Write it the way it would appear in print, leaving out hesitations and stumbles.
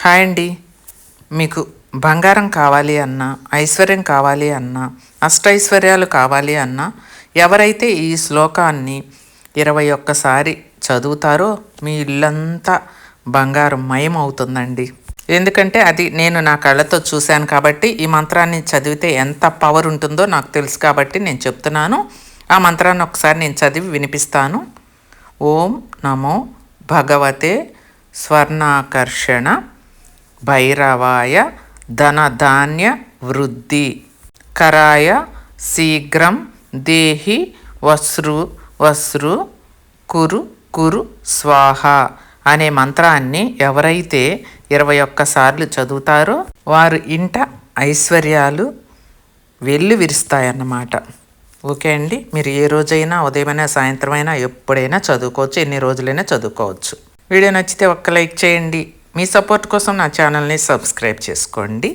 Hi అండి. మీకు బంగారం కావాలి అన్నా, ఐశ్వర్యం కావాలి అన్నా, అష్టైశ్వర్యాలు కావాలి అన్నా, ఎవరైతే ఈ శ్లోకాన్ని 21 చదువుతారో మీ ఇల్లంతా బంగారం మయం అవుతుందండి. ఎందుకంటే అది నేను నా కళ్ళతో చూశాను కాబట్టి, ఈ మంత్రాన్ని చదివితే ఎంత పవర్ ఉంటుందో నాకు తెలుసు కాబట్టి నేను చెప్తున్నాను. ఆ మంత్రాన్ని ఒకసారి నేను చదివి వినిపిస్తాను. ఓం నమో భగవతే స్వర్ణాకర్షణ భైరవాయ ధనధాన్య వృద్ధి కరాయ శీఘ్రం దేహి వస్రు కురు కురు స్వాహ అనే మంత్రాన్ని ఎవరైతే 21 చదువుతారో వారు ఇంట ఐశ్వర్యాలు వెళ్ళి విరుస్తాయన్నమాట. ఓకే అండి, మీరు ఏ రోజైనా ఉదయమైనా సాయంత్రమైనా ఎప్పుడైనా చదువుకోవచ్చు, ఎన్ని రోజులైనా చదువుకోవచ్చు. వీడియో నచ్చితే ఒక్క లైక్ చేయండి. మీ సపోర్ట్ కోసం నా ఛానల్ని సబ్స్క్రైబ్ చేసుకోండి.